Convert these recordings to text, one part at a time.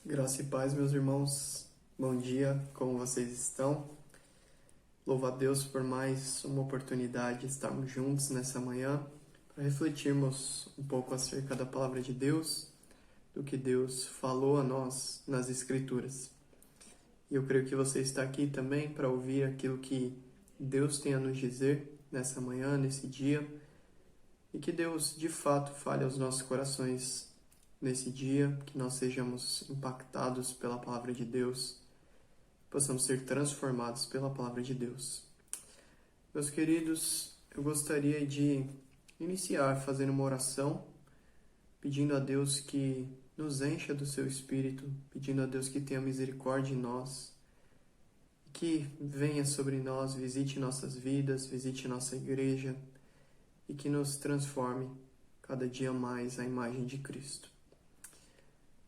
Graça e paz, meus irmãos. Bom dia, como vocês estão? Louvo a Deus por mais uma oportunidade de estarmos juntos nessa manhã para refletirmos um pouco acerca da palavra de Deus, do que Deus falou a nós nas Escrituras. E eu creio que você está aqui também para ouvir aquilo que Deus tem a nos dizer nessa manhã, nesse dia, e que Deus de fato fale aos nossos corações nesse dia, que nós sejamos impactados pela palavra de Deus, possamos ser transformados pela palavra de Deus. Meus queridos, eu gostaria de iniciar fazendo uma oração, pedindo a Deus que nos encha do seu Espírito, pedindo a Deus que tenha misericórdia em nós, que venha sobre nós, visite nossas vidas, visite nossa igreja e que nos transforme cada dia mais à imagem de Cristo.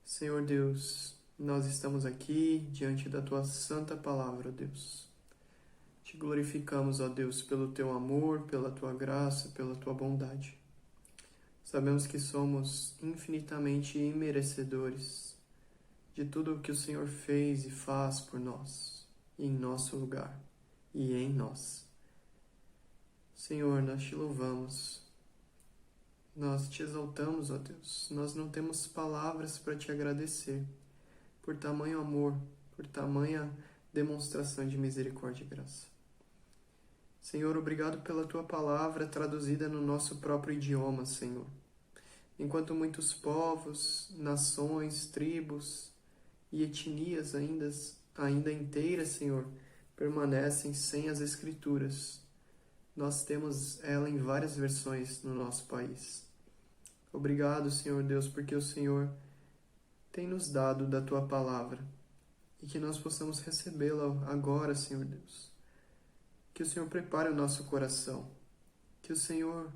Senhor Deus, nós estamos aqui diante da Tua santa palavra, Deus. Te glorificamos, ó Deus, pelo Teu amor, pela Tua graça, pela Tua bondade. Sabemos que somos infinitamente imerecedores de tudo o que o Senhor fez e faz por nós, em nosso lugar e em nós. Senhor, nós Te louvamos. Nós Te exaltamos, ó Deus. Nós não temos palavras para Te agradecer por tamanho amor, por tamanha demonstração de misericórdia e graça. Senhor, obrigado pela Tua palavra traduzida no nosso próprio idioma, Senhor. Enquanto muitos povos, nações, tribos e etnias ainda inteiras, Senhor, permanecem sem as Escrituras, nós temos ela em várias versões no nosso país. Obrigado, Senhor Deus, porque o Senhor tem nos dado da Tua palavra e que nós possamos recebê-la agora, Senhor Deus. Que o Senhor prepare o nosso coração, que o Senhor,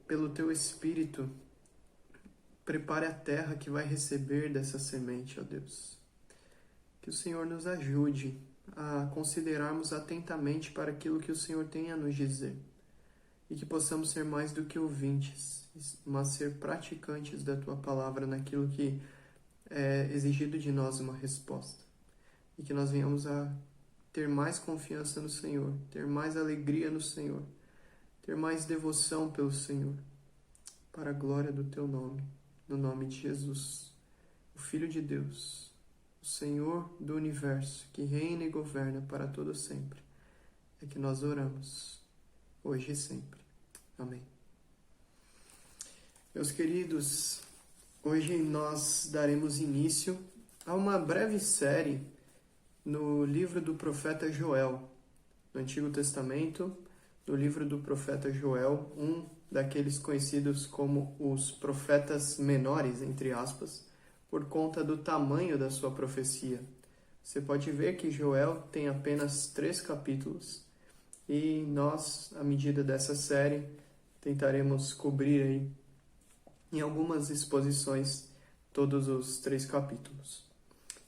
pelo Teu Espírito, prepare a terra que vai receber dessa semente, ó Deus. Que o Senhor nos ajude a considerarmos atentamente para aquilo que o Senhor tem a nos dizer e que possamos ser mais do que ouvintes, mas ser praticantes da Tua palavra naquilo que é exigido de nós uma resposta. E que nós venhamos a ter mais confiança no Senhor, ter mais alegria no Senhor, ter mais devoção pelo Senhor, para a glória do Teu nome, no nome de Jesus, o Filho de Deus, o Senhor do Universo, que reina e governa para todo sempre. É que nós oramos, hoje e sempre. Amém. Meus queridos, hoje nós daremos início a uma breve série no livro do profeta Joel, no Antigo Testamento, no livro do profeta Joel, um daqueles conhecidos como os profetas menores, entre aspas, por conta do tamanho da sua profecia. Você pode ver que Joel tem apenas 3 capítulos e nós, à medida dessa série, tentaremos cobrir aí em algumas exposições todos os 3 capítulos.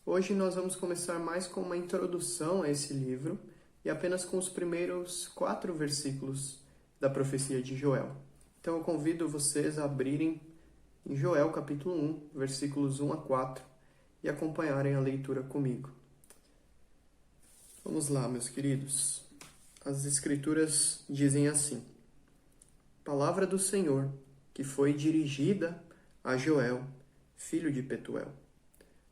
Hoje nós vamos começar mais com uma introdução a esse livro e apenas com os primeiros 4 versículos da profecia de Joel. Então eu convido vocês a abrirem em Joel capítulo 1, versículos 1 a 4 e acompanharem a leitura comigo. Vamos lá, meus queridos. As Escrituras dizem assim: Palavra do Senhor, que foi dirigida a Joel, filho de Petuel.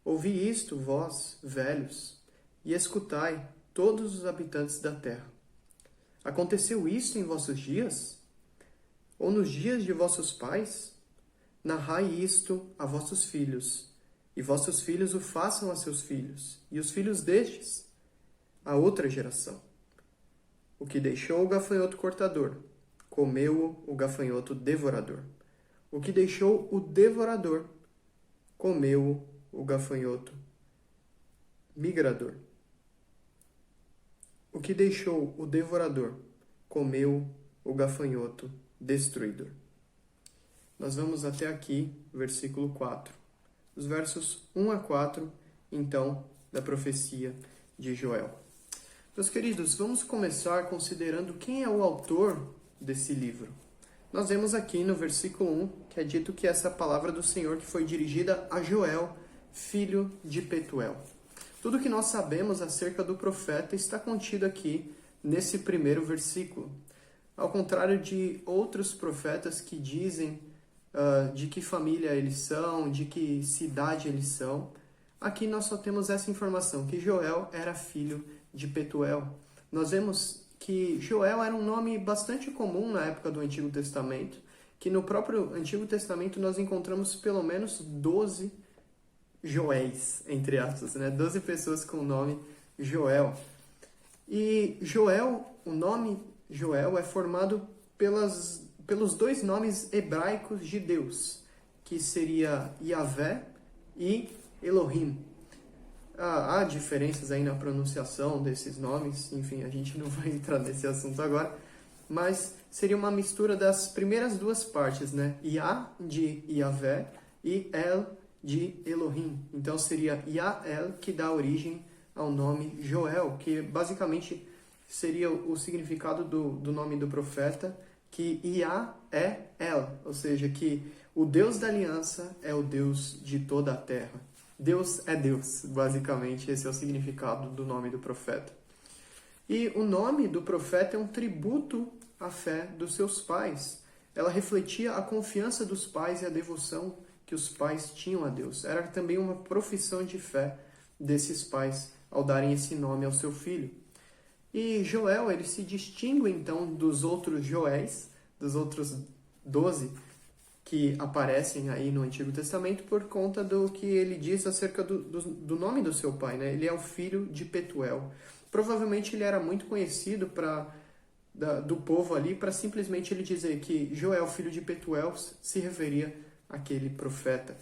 Ouvi isto, vós, velhos, e escutai, todos os habitantes da terra. Aconteceu isto em vossos dias? Ou nos dias de vossos pais? Narrai isto a vossos filhos, e vossos filhos o façam a seus filhos, e os filhos destes, a outra geração. O que deixou o gafanhoto cortador, comeu-o o gafanhoto devorador. O que deixou o devorador, comeu-o o gafanhoto migrador. O que deixou o devorador, comeu o gafanhoto destruidor. Nós vamos até aqui, versículo 4. Os versos 1 a 4, então, da profecia de Joel. Meus queridos, vamos começar considerando quem é o autor desse livro. Nós vemos aqui no versículo 1 que é dito que essa palavra do Senhor que foi dirigida a Joel, filho de Petuel. Tudo que nós sabemos acerca do profeta está contido aqui nesse primeiro versículo. Ao contrário de outros profetas que dizem de que família eles são, de que cidade eles são, aqui nós só temos essa informação, que Joel era filho de Petuel. Nós vemos que Joel era um nome bastante comum na época do Antigo Testamento, que no próprio Antigo Testamento nós encontramos pelo menos 12 Joéis, entre aspas, né? 12 pessoas com o nome Joel. E Joel, o nome Joel é formado pelos dois nomes hebraicos de Deus, que seria Yahvé e Elohim. Há diferenças aí na pronunciação desses nomes, enfim, a gente não vai entrar nesse assunto agora, mas seria uma mistura das primeiras duas partes, né? Yah de Yahvé e El de Elohim. Então seria Yael que dá origem ao nome Joel, que basicamente seria o significado do nome do profeta, que Yah é El, ou seja, que o Deus da aliança é o Deus de toda a terra. Deus é Deus, basicamente, esse é o significado do nome do profeta. E o nome do profeta é um tributo à fé dos seus pais. Ela refletia a confiança dos pais e a devoção que os pais tinham a Deus. Era também uma profissão de fé desses pais ao darem esse nome ao seu filho. E Joel, ele se distingue então dos outros Joéis, dos outros 12 que aparecem aí no Antigo Testamento por conta do que ele diz acerca do nome do seu pai, né? Ele é o filho de Petuel. Provavelmente ele era muito conhecido do povo ali para simplesmente ele dizer que Joel, filho de Petuel, se referia àquele profeta.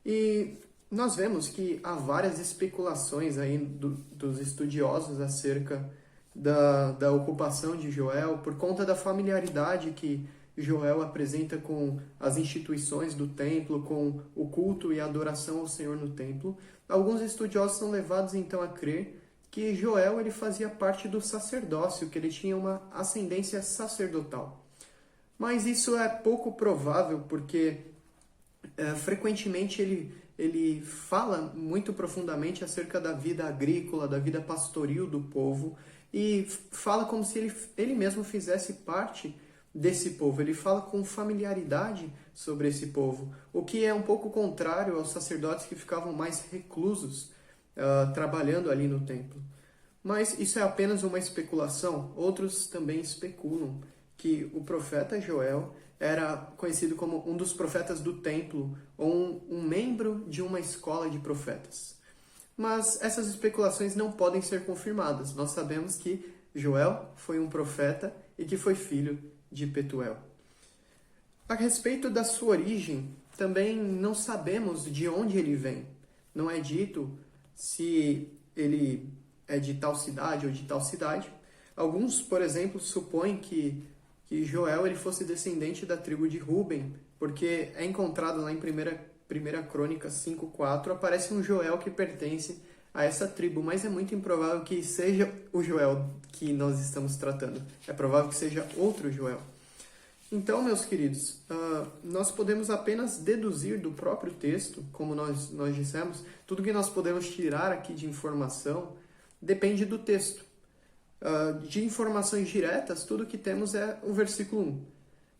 E nós vemos que há várias especulações aí dos estudiosos acerca da ocupação de Joel por conta da familiaridade que Joel apresenta com as instituições do templo, com o culto e a adoração ao Senhor no templo. Alguns estudiosos são levados então a crer que Joel ele fazia parte do sacerdócio, que ele tinha uma ascendência sacerdotal. Mas isso é pouco provável porque frequentemente ele fala muito profundamente acerca da vida agrícola, da vida pastoril do povo e fala como se ele mesmo fizesse parte desse povo. Ele fala com familiaridade sobre esse povo, o que é um pouco contrário aos sacerdotes que ficavam mais reclusos, trabalhando ali no templo. Mas isso é apenas uma especulação. Outros também especulam que o profeta Joel era conhecido como um dos profetas do templo ou um membro de uma escola de profetas. Mas essas especulações não podem ser confirmadas. Nós sabemos que Joel foi um profeta e que foi filho de Petuel. A respeito da sua origem, também não sabemos de onde ele vem. Não é dito se ele é de tal cidade ou de tal cidade. Alguns, por exemplo, supõem que Joel ele fosse descendente da tribo de Ruben, porque é encontrado lá em 1 Crônicas 5:4, aparece um Joel que pertence a essa tribo, mas é muito improvável que seja o Joel que nós estamos tratando. É provável que seja outro Joel. Então, meus queridos, nós podemos apenas deduzir do próprio texto, como nós dissemos, tudo que nós podemos tirar aqui de informação depende do texto. De informações diretas, tudo que temos é o versículo 1.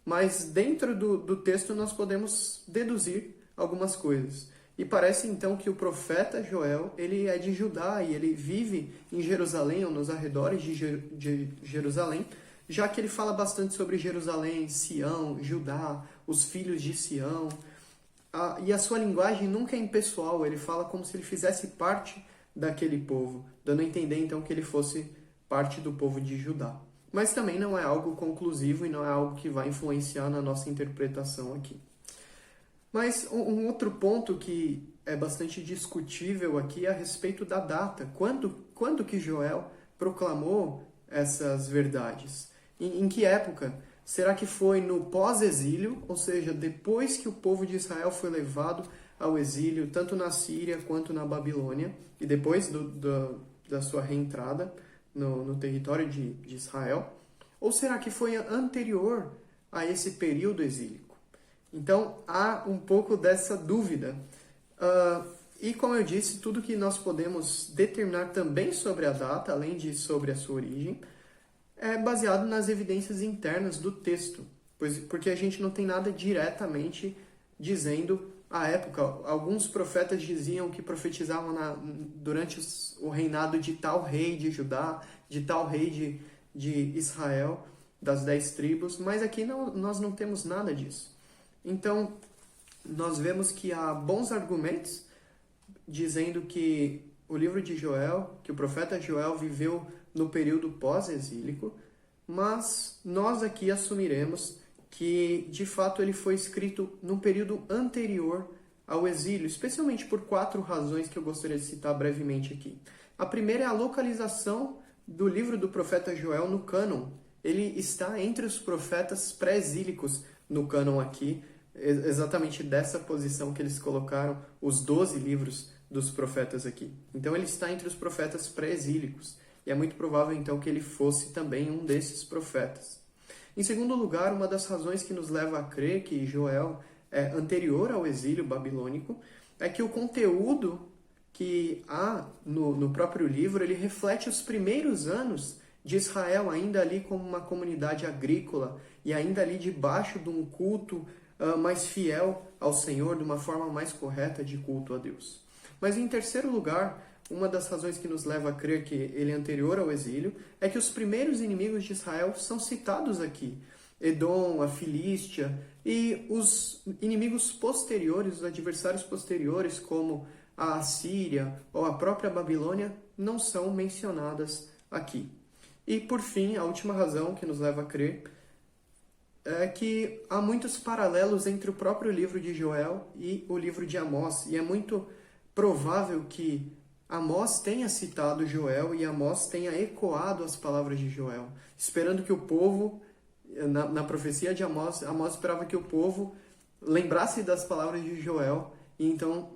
Mas dentro do texto nós podemos deduzir algumas coisas. E parece então que o profeta Joel, ele é de Judá e ele vive em Jerusalém ou nos arredores de Jerusalém, já que ele fala bastante sobre Jerusalém, Sião, Judá, os filhos de Sião. E a sua linguagem nunca é impessoal, ele fala como se ele fizesse parte daquele povo, dando a entender então que ele fosse parte do povo de Judá. Mas também não é algo conclusivo e não é algo que vai influenciar na nossa interpretação aqui. Mas um outro ponto que é bastante discutível aqui é a respeito da data. Quando que Joel proclamou essas verdades? Em que época? Será que foi no pós-exílio, ou seja, depois que o povo de Israel foi levado ao exílio, tanto na Síria quanto na Babilônia, e depois da sua reentrada no território de Israel? Ou será que foi anterior a esse período exílico? Então, há um pouco dessa dúvida. E como eu disse, tudo que nós podemos determinar também sobre a data, além de sobre a sua origem, é baseado nas evidências internas do texto, porque a gente não tem nada diretamente dizendo a época. Alguns profetas diziam que profetizavam durante o reinado de tal rei de Judá, de tal rei de Israel, das 10 tribos, mas aqui nós não temos nada disso. Então, nós vemos que há bons argumentos dizendo que o livro de Joel, que o profeta Joel viveu no período pós-exílico, mas nós aqui assumiremos que, de fato, ele foi escrito num período anterior ao exílio, especialmente por 4 razões que eu gostaria de citar brevemente aqui. A primeira é a localização do livro do profeta Joel no cânon. Ele está entre os profetas pré-exílicos no cânon aqui, exatamente dessa posição que eles colocaram os 12 livros dos profetas aqui. Então ele está entre os profetas pré-exílicos. E é muito provável, então, que ele fosse também um desses profetas. Em segundo lugar, uma das razões que nos leva a crer que Joel é anterior ao exílio babilônico é que o conteúdo que há no próprio livro, ele reflete os primeiros anos de Israel, ainda ali como uma comunidade agrícola e ainda ali debaixo de um culto mais fiel ao Senhor, de uma forma mais correta de culto a Deus. Mas em terceiro lugar, uma das razões que nos leva a crer que ele é anterior ao exílio é que os primeiros inimigos de Israel são citados aqui. Edom, a Filístia e os inimigos posteriores, os adversários posteriores, como a Assíria ou a própria Babilônia, não são mencionadas aqui. E por fim, a última razão que nos leva a crer é que há muitos paralelos entre o próprio livro de Joel e o livro de Amós, e é muito provável que Amós tenha citado Joel e Amós tenha ecoado as palavras de Joel, esperando que o povo, na profecia de Amós, Amós esperava que o povo lembrasse das palavras de Joel e então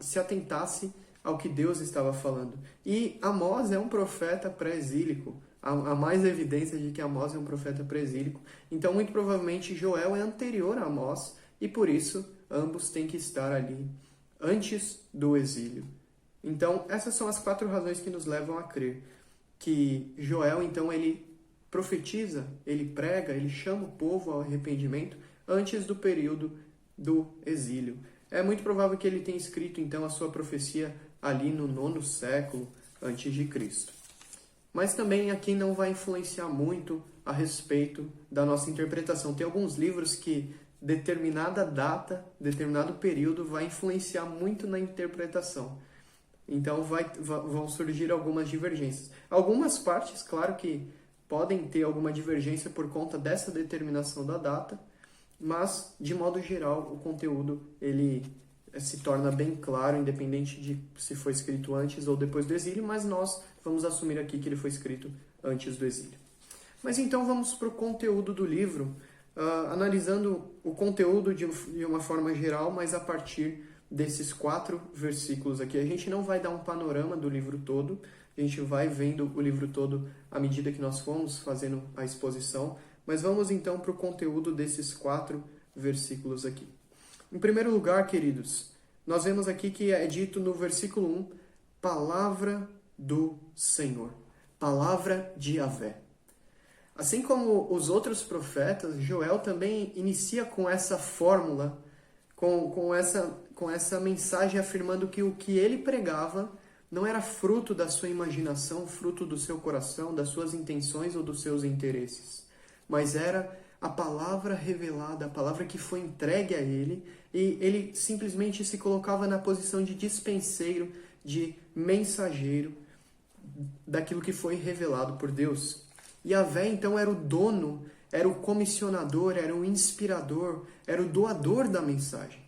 se atentasse ao que Deus estava falando. E Amós é um profeta pré-exílico. Há mais evidência de que Amós é um profeta pré-exílico. Então, muito provavelmente, Joel é anterior a Amós e, por isso, ambos têm que estar ali antes do exílio. Então, essas são as 4 razões que nos levam a crer que Joel, então, ele profetiza, ele prega, ele chama o povo ao arrependimento antes do período do exílio. É muito provável que ele tenha escrito, então, a sua profecia ali no 9º século antes de Cristo. Mas também aqui não vai influenciar muito a respeito da nossa interpretação. Tem alguns livros que determinada data, determinado período vai influenciar muito na interpretação. Então vão surgir algumas divergências. Algumas partes, claro que podem ter alguma divergência por conta dessa determinação da data, mas de modo geral o conteúdo ele se torna bem claro, independente de se foi escrito antes ou depois do exílio, mas nós vamos assumir aqui que ele foi escrito antes do exílio. Mas então vamos para o conteúdo do livro, analisando o conteúdo de uma forma geral, mas a partir desses 4 versículos aqui. A gente não vai dar um panorama do livro todo, a gente vai vendo o livro todo à medida que nós formos fazendo a exposição, mas vamos então para o conteúdo desses 4 versículos aqui. Em primeiro lugar, queridos, nós vemos aqui que é dito no versículo 1, palavra do Senhor, palavra de Yahvé. Assim como os outros profetas, Joel também inicia com essa fórmula, com essa mensagem afirmando que o que ele pregava não era fruto da sua imaginação, fruto do seu coração, das suas intenções ou dos seus interesses, mas era a palavra revelada, a palavra que foi entregue a ele, e ele simplesmente se colocava na posição de dispenseiro, de mensageiro daquilo que foi revelado por Deus. Yahvé, então, era o dono, era o comissionador, era o inspirador, era o doador da mensagem.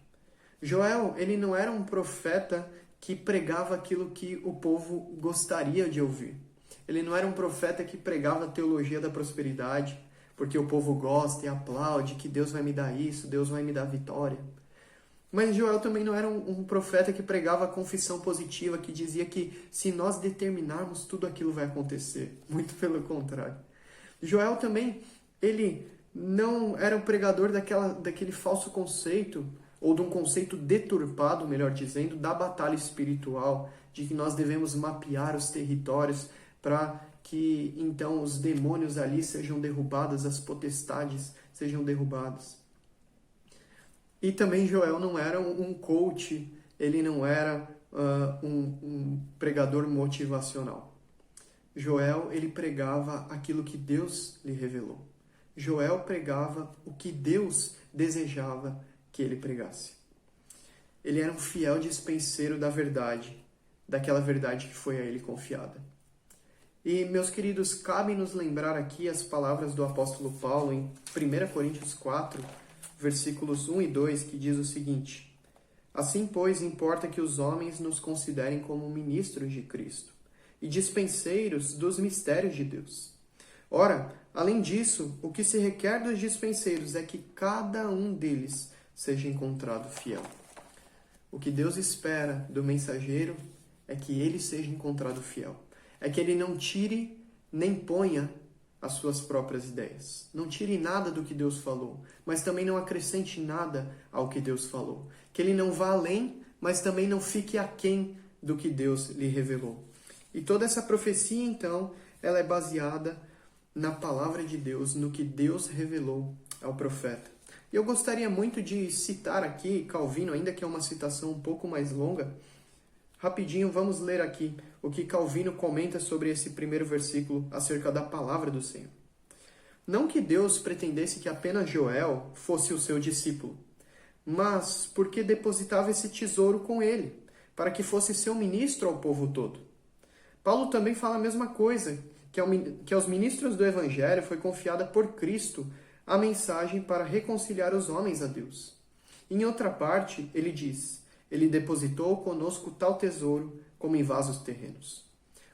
Joel, ele não era um profeta que pregava aquilo que o povo gostaria de ouvir. Ele não era um profeta que pregava a teologia da prosperidade, porque o povo gosta e aplaude, que Deus vai me dar isso, Deus vai me dar vitória. Mas Joel também não era um profeta que pregava a confissão positiva, que dizia que se nós determinarmos, tudo aquilo vai acontecer. Muito pelo contrário. Joel também, ele não era um pregador daquele falso conceito, ou de um conceito deturpado, melhor dizendo, da batalha espiritual, de que nós devemos mapear os territórios para que então os demônios ali sejam derrubados, as potestades sejam derrubadas. E também Joel não era um coach, ele não era um pregador motivacional. Joel, ele pregava aquilo que Deus lhe revelou. Joel pregava o que Deus desejava que ele pregasse. Ele era um fiel dispenseiro da verdade, daquela verdade que foi a ele confiada. E, meus queridos, cabe nos lembrar aqui as palavras do apóstolo Paulo em 1 Coríntios 4, versículos 1 e 2, que diz o seguinte: Assim, pois, importa que os homens nos considerem como ministros de Cristo e dispenseiros dos mistérios de Deus. Ora, além disso, o que se requer dos dispenseiros é que cada um deles seja encontrado fiel. O que Deus espera do mensageiro é que ele seja encontrado fiel. É que ele não tire nem ponha as suas próprias ideias. Não tire nada do que Deus falou, mas também não acrescente nada ao que Deus falou. Que ele não vá além, mas também não fique aquém do que Deus lhe revelou. E toda essa profecia, então, ela é baseada na palavra de Deus, no que Deus revelou ao profeta. E eu gostaria muito de citar aqui Calvino, ainda que é uma citação um pouco mais longa. Rapidinho, vamos ler aqui o que Calvino comenta sobre esse primeiro versículo acerca da palavra do Senhor. Não que Deus pretendesse que apenas Joel fosse o seu discípulo, mas porque depositava esse tesouro com ele, para que fosse seu ministro ao povo todo. Paulo também fala a mesma coisa, que aos ministros do Evangelho foi confiada por Cristo a mensagem para reconciliar os homens a Deus. Em outra parte, ele diz: Ele depositou conosco tal tesouro como em vasos terrenos.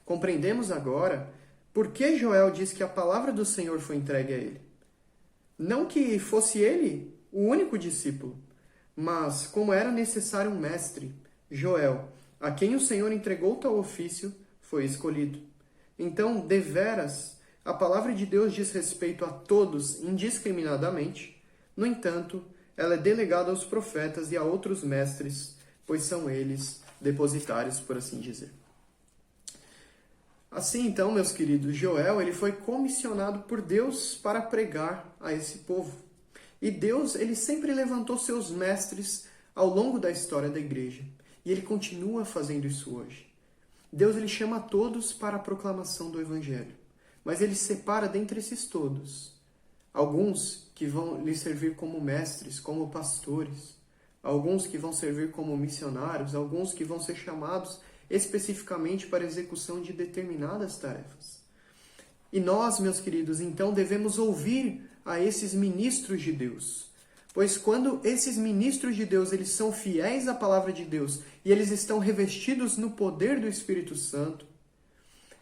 Compreendemos agora por que Joel diz que a palavra do Senhor foi entregue a ele. Não que fosse ele o único discípulo, mas como era necessário um mestre, Joel, a quem o Senhor entregou tal ofício, foi escolhido. Então, deveras, a palavra de Deus diz respeito a todos indiscriminadamente. No entanto, ela é delegada aos profetas e a outros mestres, pois são eles depositários, por assim dizer. Assim, então, meus queridos, Joel ele foi comissionado por Deus para pregar a esse povo. E Deus ele sempre levantou seus mestres ao longo da história da igreja. E ele continua fazendo isso hoje. Deus ele chama todos para a proclamação do Evangelho. Mas ele separa dentre esses todos alguns que vão lhe servir como mestres, como pastores, alguns que vão servir como missionários, alguns que vão ser chamados especificamente para a execução de determinadas tarefas. E nós, meus queridos, então devemos ouvir a esses ministros de Deus. Pois quando esses ministros de Deus eles são fiéis à palavra de Deus e eles estão revestidos no poder do Espírito Santo,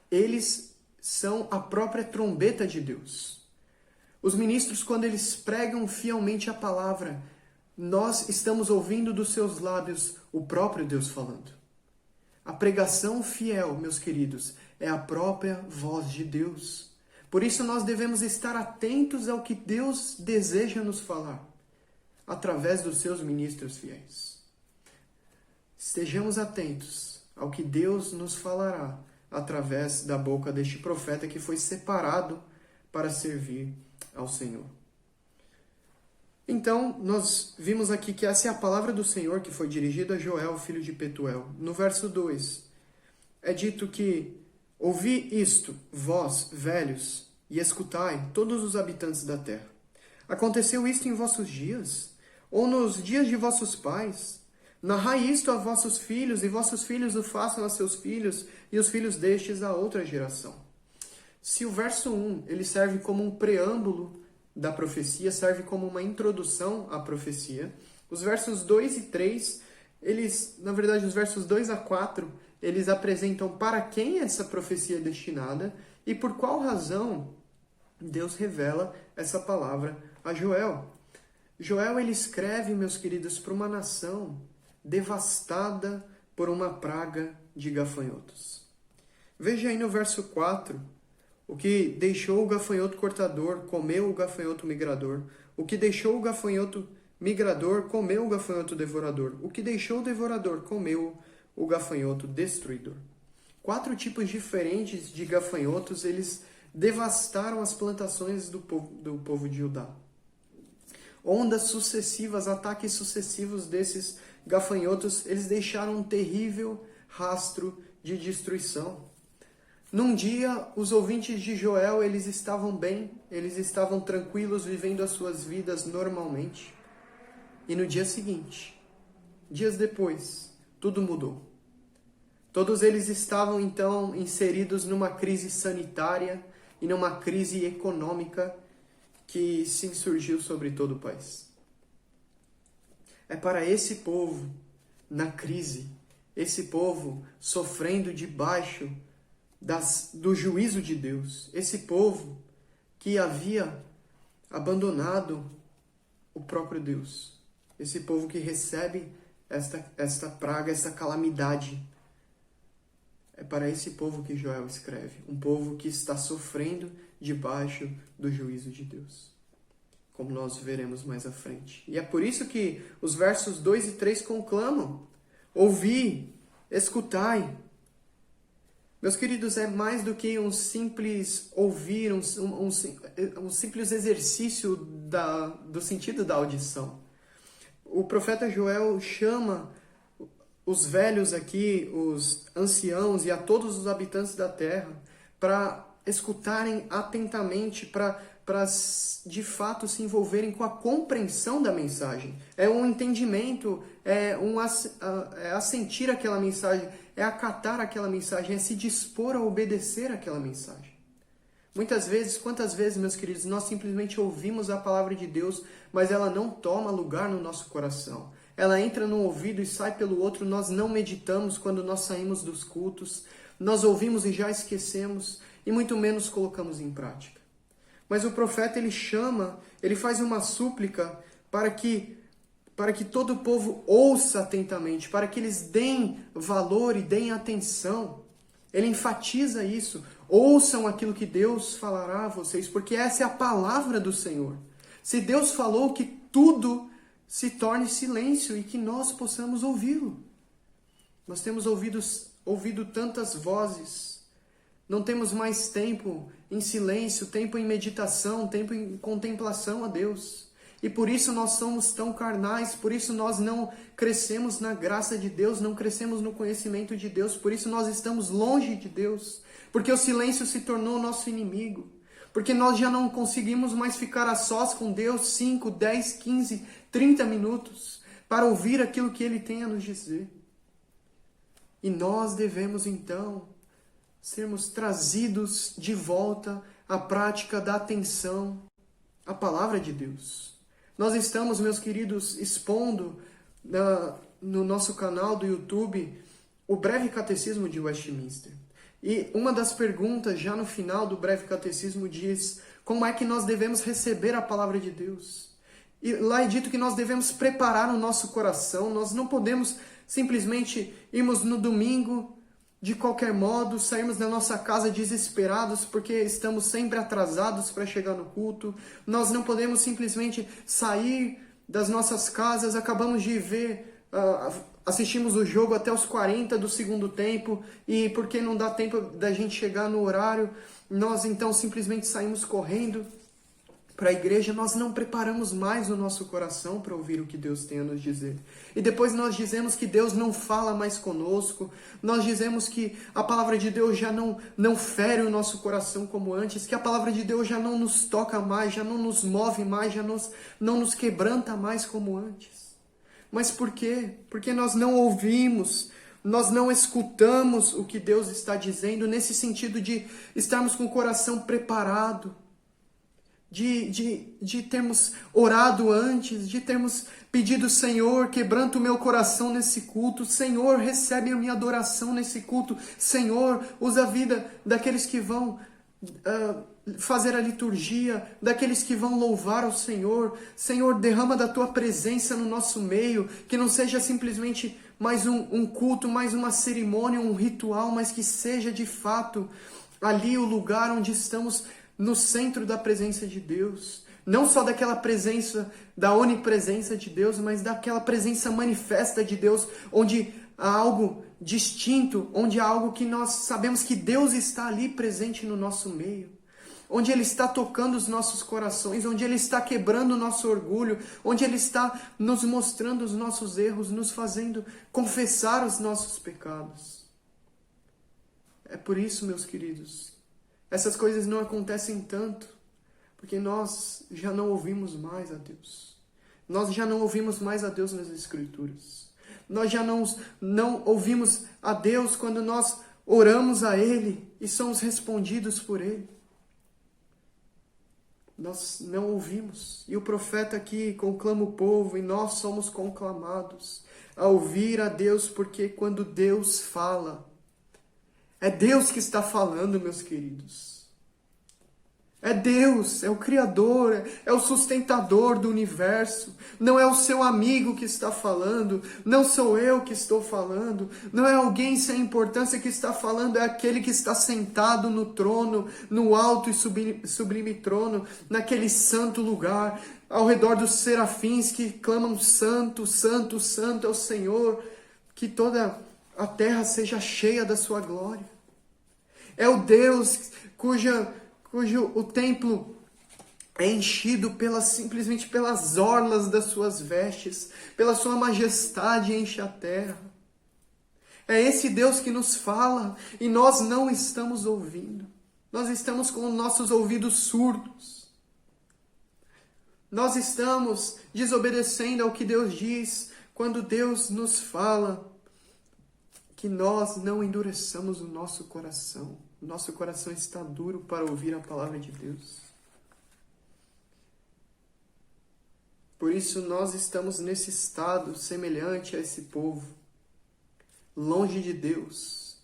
eles são a própria trombeta de Deus. Os ministros, quando eles pregam fielmente a palavra, nós estamos ouvindo dos seus lábios o próprio Deus falando. A pregação fiel, meus queridos, é a própria voz de Deus. Por isso nós devemos estar atentos ao que Deus deseja nos falar, através dos seus ministros fiéis. Estejamos atentos ao que Deus nos falará através da boca deste profeta que foi separado para servir ao Senhor. Então, nós vimos aqui que essa é a palavra do Senhor que foi dirigida a Joel, filho de Petuel. No verso 2, é dito que: ouvi isto, vós, velhos, e escutai, todos os habitantes da terra. Aconteceu isto em vossos dias? Ou nos dias de vossos pais? Narrai isto a vossos filhos, e vossos filhos o façam a seus filhos, e os filhos destes a outra geração. Se o verso 1 ele serve como um preâmbulo da profecia, serve como uma introdução à profecia, os versos 2 e 3, na verdade, os versos 2 a 4, eles apresentam para quem essa profecia é destinada e por qual razão Deus revela essa palavra a Joel. Joel, ele escreve, meus queridos, para uma nação devastada por uma praga de gafanhotos. Veja aí no verso 4, o que deixou o gafanhoto cortador, comeu o gafanhoto migrador, o que deixou o gafanhoto migrador comeu o gafanhoto devorador. O que deixou o devorador comeu o gafanhoto destruidor. 4 tipos diferentes de gafanhotos, eles devastaram as plantações do povo de Judá. Ondas sucessivas, ataques sucessivos desses gafanhotos, eles deixaram um terrível rastro de destruição. Num dia, os ouvintes de Joel, eles estavam bem, eles estavam tranquilos, vivendo as suas vidas normalmente. E no dia seguinte, dias depois, tudo mudou. Todos eles estavam, então, inseridos numa crise sanitária e numa crise econômica que se insurgiu sobre todo o país. É para esse povo, na crise, esse povo sofrendo debaixo do juízo de Deus, esse povo que havia abandonado o próprio Deus, esse povo que recebe esta praga, esta calamidade. É para esse povo que Joel escreve, um povo que está sofrendo debaixo do juízo de Deus, como nós veremos mais à frente. E é por isso que os versos 2 e 3 conclamam: ouvi, escutai. Meus queridos, é mais do que um simples ouvir, um simples exercício do sentido da audição. O profeta Joel chama os velhos aqui, os anciãos e a todos os habitantes da terra para escutarem atentamente, para de fato se envolverem com a compreensão da mensagem. É um entendimento, é assentir aquela mensagem, é acatar aquela mensagem, é se dispor a obedecer aquela mensagem. Muitas vezes, quantas vezes, meus queridos, nós simplesmente ouvimos a palavra de Deus, mas ela não toma lugar no nosso coração. Ela entra num ouvido e sai pelo outro, nós não meditamos quando nós saímos dos cultos, nós ouvimos e já esquecemos, e muito menos colocamos em prática. Mas o profeta, ele faz uma súplica para que todo o povo ouça atentamente, para que eles deem valor e deem atenção. Ele enfatiza isso. Ouçam aquilo que Deus falará a vocês, porque essa é a palavra do Senhor. Se Deus falou, que tudo se torne silêncio e que nós possamos ouvi-lo. Nós temos ouvido tantas vozes. Não temos mais tempo em silêncio, tempo em meditação, tempo em contemplação a Deus. E por isso nós somos tão carnais, por isso nós não crescemos na graça de Deus, não crescemos no conhecimento de Deus, por isso nós estamos longe de Deus, porque o silêncio se tornou nosso inimigo, porque nós já não conseguimos mais ficar a sós com Deus 5, 10, 15, 30 minutos para ouvir aquilo que Ele tem a nos dizer. E nós devemos então sermos trazidos de volta à prática da atenção à palavra de Deus. Nós estamos, meus queridos, expondo no nosso canal do YouTube o Breve Catecismo de Westminster. E uma das perguntas, já no final do Breve Catecismo, diz como é que nós devemos receber a palavra de Deus. E lá é dito que nós devemos preparar o nosso coração, nós não podemos simplesmente irmos no domingo, de qualquer modo, sairmos da nossa casa desesperados porque estamos sempre atrasados para chegar no culto. Nós não podemos simplesmente sair das nossas casas, acabamos de ver, assistimos o jogo até os 40 do segundo tempo e porque não dá tempo da gente chegar no horário, nós então simplesmente saímos correndo para a igreja. Nós não preparamos mais o nosso coração para ouvir o que Deus tem a nos dizer. E depois nós dizemos que Deus não fala mais conosco, nós dizemos que a palavra de Deus já não fere o nosso coração como antes, que a palavra de Deus já não nos toca mais, já não nos move mais, já não nos quebranta mais como antes. Mas por quê? Porque nós não ouvimos, nós não escutamos o que Deus está dizendo, nesse sentido de estarmos com o coração preparado, de termos orado antes, de termos pedido: Senhor, quebranta o meu coração nesse culto, Senhor, recebe a minha adoração nesse culto, Senhor, usa a vida daqueles que vão fazer a liturgia, daqueles que vão louvar ao Senhor. Senhor, derrama da Tua presença no nosso meio, que não seja simplesmente mais um culto, mais uma cerimônia, um ritual, mas que seja de fato ali o lugar onde estamos no centro da presença de Deus. Não só daquela presença, da onipresença de Deus, mas daquela presença manifesta de Deus, onde há algo distinto, onde há algo que nós sabemos que Deus está ali presente no nosso meio. Onde Ele está tocando os nossos corações, onde Ele está quebrando o nosso orgulho, onde Ele está nos mostrando os nossos erros, nos fazendo confessar os nossos pecados. É por isso, meus queridos, essas coisas não acontecem tanto, porque nós já não ouvimos mais a Deus. Nós já não ouvimos mais a Deus nas Escrituras. Nós já não ouvimos a Deus quando nós oramos a Ele e somos respondidos por Ele. Nós não ouvimos. E o profeta aqui conclama o povo e nós somos conclamados a ouvir a Deus, porque quando Deus fala, é Deus que está falando, meus queridos. É Deus, é o Criador, é o sustentador do universo. Não é o seu amigo que está falando, não sou eu que estou falando, não é alguém sem importância que está falando, é aquele que está sentado no trono, no alto e sublime trono, naquele santo lugar, ao redor dos serafins que clamam santo, santo, santo é o Senhor, que toda a terra seja cheia da sua glória. É o Deus cujo o templo é enchido simplesmente pelas orlas das suas vestes, pela sua majestade enche a terra. É esse Deus que nos fala e nós não estamos ouvindo. Nós estamos com os nossos ouvidos surdos. Nós estamos desobedecendo ao que Deus diz quando Deus nos fala que nós não endureçamos o nosso coração. Nosso coração está duro para ouvir a palavra de Deus. Por isso nós estamos nesse estado semelhante a esse povo, longe de Deus.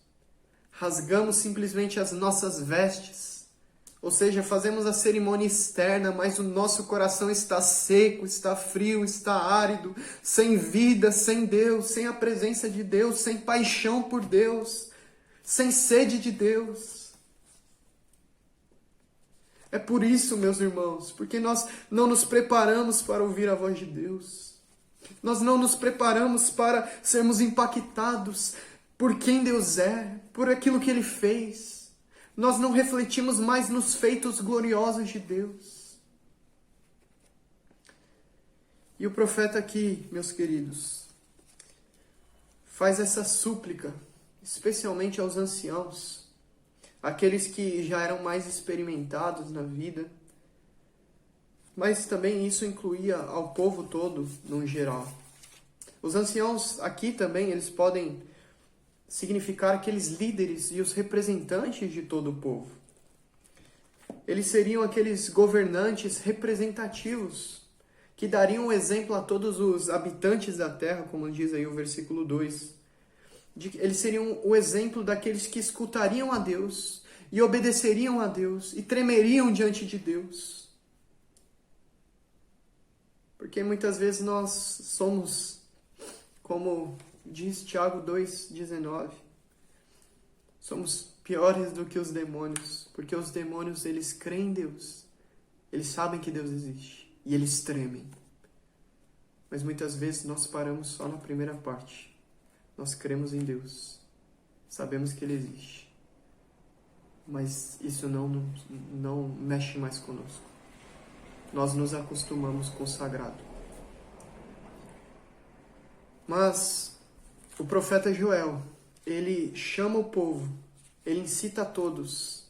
Rasgamos simplesmente as nossas vestes, ou seja, fazemos a cerimônia externa, mas o nosso coração está seco, está frio, está árido, sem vida, sem Deus, sem a presença de Deus, sem paixão por Deus, sem sede de Deus. É por isso, meus irmãos, porque nós não nos preparamos para ouvir a voz de Deus. Nós não nos preparamos para sermos impactados por quem Deus é, por aquilo que Ele fez. Nós não refletimos mais nos feitos gloriosos de Deus. E o profeta aqui, meus queridos, faz essa súplica, especialmente aos anciãos, aqueles que já eram mais experimentados na vida, mas também isso incluía ao povo todo, no geral. Os anciãos aqui também, eles podem significar aqueles líderes e os representantes de todo o povo. Eles seriam aqueles governantes representativos, que dariam um exemplo a todos os habitantes da terra, como diz aí o versículo 2. Eles seriam o exemplo daqueles que escutariam a Deus e obedeceriam a Deus e tremeriam diante de Deus. Porque muitas vezes nós somos, como diz Tiago 2,19, somos piores do que os demônios, porque os demônios, eles creem em Deus, eles sabem que Deus existe e eles tremem. Mas muitas vezes nós paramos só na primeira parte. Nós cremos em Deus, sabemos que Ele existe, mas isso não mexe mais conosco. Nós nos acostumamos com o sagrado. Mas o profeta Joel, ele chama o povo, ele incita a todos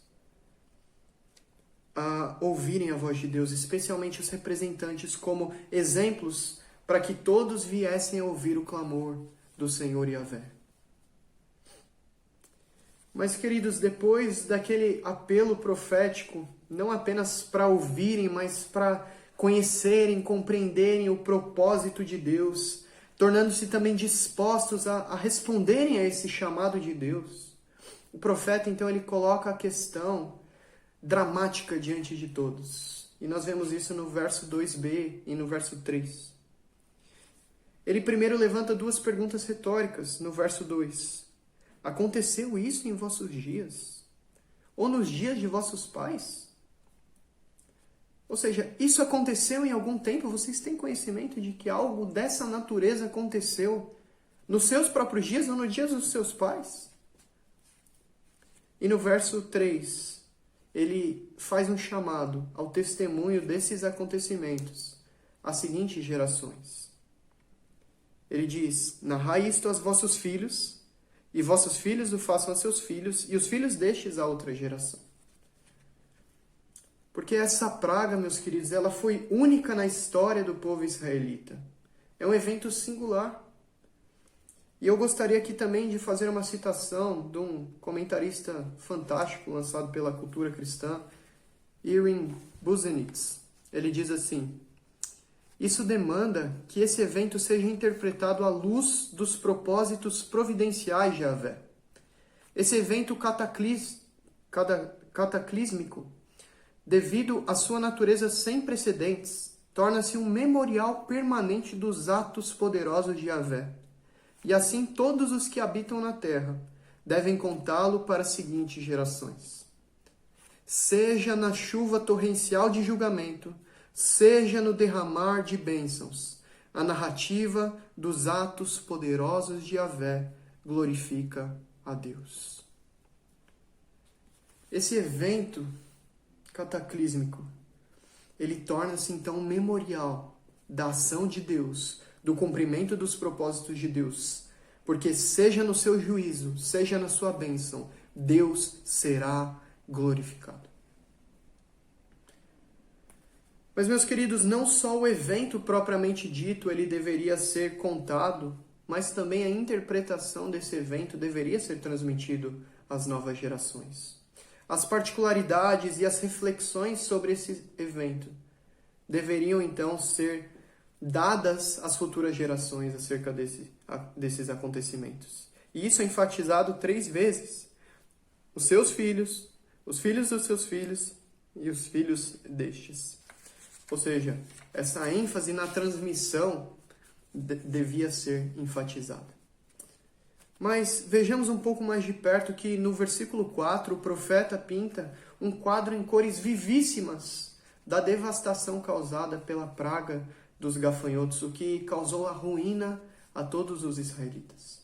a ouvirem a voz de Deus, especialmente os representantes, como exemplos para que todos viessem a ouvir o clamor do Senhor Yahvé. Mas, queridos, depois daquele apelo profético, não apenas para ouvirem, mas para conhecerem, compreenderem o propósito de Deus, tornando-se também dispostos a responderem a esse chamado de Deus, o profeta, então, ele coloca a questão dramática diante de todos. E nós vemos isso no verso 2b e no verso 3. Ele primeiro levanta duas perguntas retóricas no verso 2. Aconteceu isso em vossos dias? Ou nos dias de vossos pais? Ou seja, isso aconteceu em algum tempo? Vocês têm conhecimento de que algo dessa natureza aconteceu nos seus próprios dias ou no dia dos seus pais? E no verso 3, ele faz um chamado ao testemunho desses acontecimentos às seguintes gerações. Ele diz: narrai isto aos vossos filhos, e vossos filhos o façam a seus filhos, e os filhos destes a outra geração. Porque essa praga, meus queridos, ela foi única na história do povo israelita. É um evento singular. E eu gostaria aqui também de fazer uma citação de um comentarista fantástico lançado pela cultura cristã, Erwin Busenitz. Ele diz assim: isso demanda que esse evento seja interpretado à luz dos propósitos providenciais de Yahvé. Esse evento cataclísmico, devido à sua natureza sem precedentes, torna-se um memorial permanente dos atos poderosos de Yahvé. E assim todos os que habitam na terra devem contá-lo para as seguintes gerações. Seja na chuva torrencial de julgamento, seja no derramar de bênçãos, a narrativa dos atos poderosos de Yahvé glorifica a Deus. Esse evento cataclísmico, ele torna-se então um memorial da ação de Deus, do cumprimento dos propósitos de Deus, porque seja no seu juízo, seja na sua bênção, Deus será glorificado. Mas, meus queridos, não só o evento propriamente dito ele deveria ser contado, mas também a interpretação desse evento deveria ser transmitido às novas gerações. As particularidades e as reflexões sobre esse evento deveriam então ser dadas às futuras gerações acerca desses acontecimentos. E isso é enfatizado 3 vezes. Os seus filhos, os filhos dos seus filhos e os filhos destes. Ou seja, essa ênfase na transmissão devia ser enfatizada. Mas vejamos um pouco mais de perto que no versículo 4 o profeta pinta um quadro em cores vivíssimas da devastação causada pela praga dos gafanhotos, o que causou a ruína a todos os israelitas.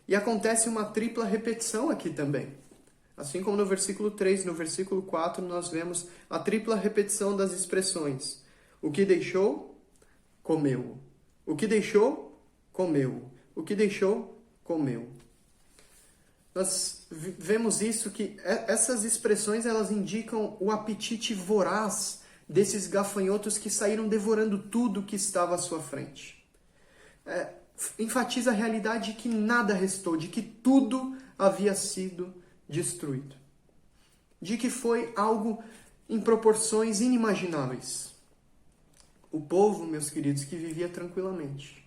E acontece uma tripla repetição aqui também. Assim como no versículo 3, no versículo 4, nós vemos a tripla repetição das expressões. O que deixou, comeu. O que deixou, comeu. O que deixou, comeu. Nós vemos isso, que essas expressões elas indicam o apetite voraz desses gafanhotos que saíram devorando tudo que estava à sua frente. Enfatiza a realidade de que nada restou, de que tudo havia sido destruído. De que foi algo em proporções inimagináveis. O povo, meus queridos, que vivia tranquilamente,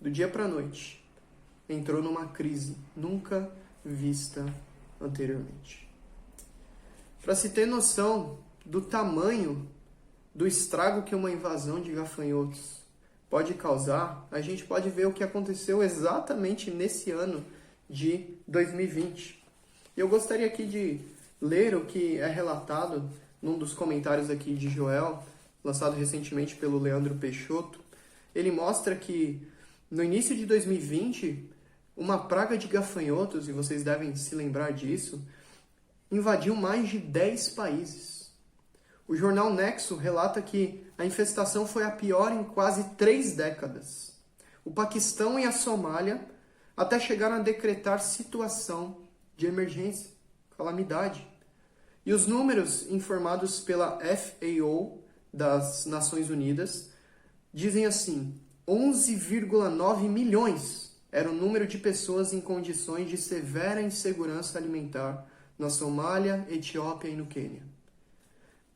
do dia para a noite, entrou numa crise nunca vista anteriormente. Para se ter noção do tamanho do estrago que uma invasão de gafanhotos pode causar, a gente pode ver o que aconteceu exatamente nesse ano de 2020. E eu gostaria aqui de ler o que é relatado num dos comentários aqui de Joel, lançado recentemente pelo Leandro Peixoto. Ele mostra que no início de 2020, uma praga de gafanhotos, e vocês devem se lembrar disso, invadiu mais de 10 países. O jornal Nexo relata que a infestação foi a pior em quase 3 décadas. O Paquistão e a Somália até chegaram a decretar situação de emergência, calamidade. E os números informados pela FAO das Nações Unidas dizem assim: 11,9 milhões era o número de pessoas em condições de severa insegurança alimentar na Somália, Etiópia e no Quênia.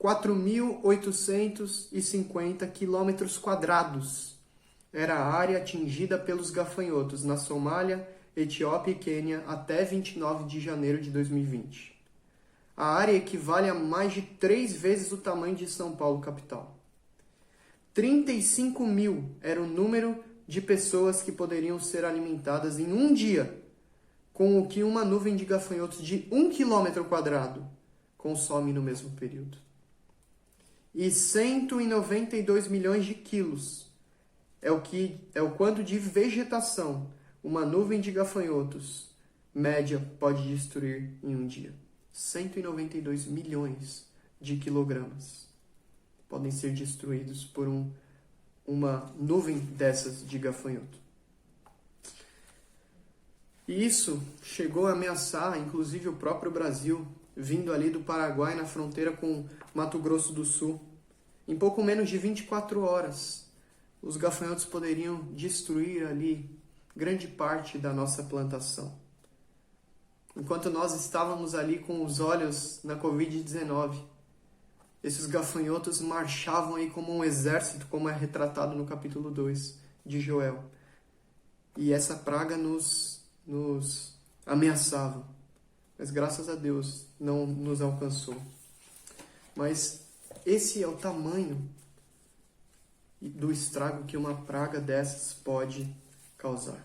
4.850 quilômetros quadrados era a área atingida pelos gafanhotos na Somália, Etiópia e Quênia até 29 de janeiro de 2020. A área equivale a mais de 3 vezes o tamanho de São Paulo, capital. 35 mil era o número de pessoas que poderiam ser alimentadas em um dia, com o que uma nuvem de gafanhotos de 1 quilômetro quadrado consome no mesmo período. e 192 milhões de quilos é o quanto de vegetação uma nuvem de gafanhotos média pode destruir em um dia. 192 milhões de quilogramas podem ser destruídos por uma nuvem dessas de gafanhoto. E isso chegou a ameaçar, inclusive, o próprio Brasil, vindo ali do Paraguai, na fronteira com Mato Grosso do Sul. Em pouco menos de 24 horas, os gafanhotos poderiam destruir ali grande parte da nossa plantação. Enquanto nós estávamos ali com os olhos na Covid-19, esses gafanhotos marchavam aí como um exército, como é retratado no capítulo 2 de Joel. E essa praga nos ameaçava. Mas graças a Deus não nos alcançou. Mas esse é o tamanho do estrago que uma praga dessas pode causar.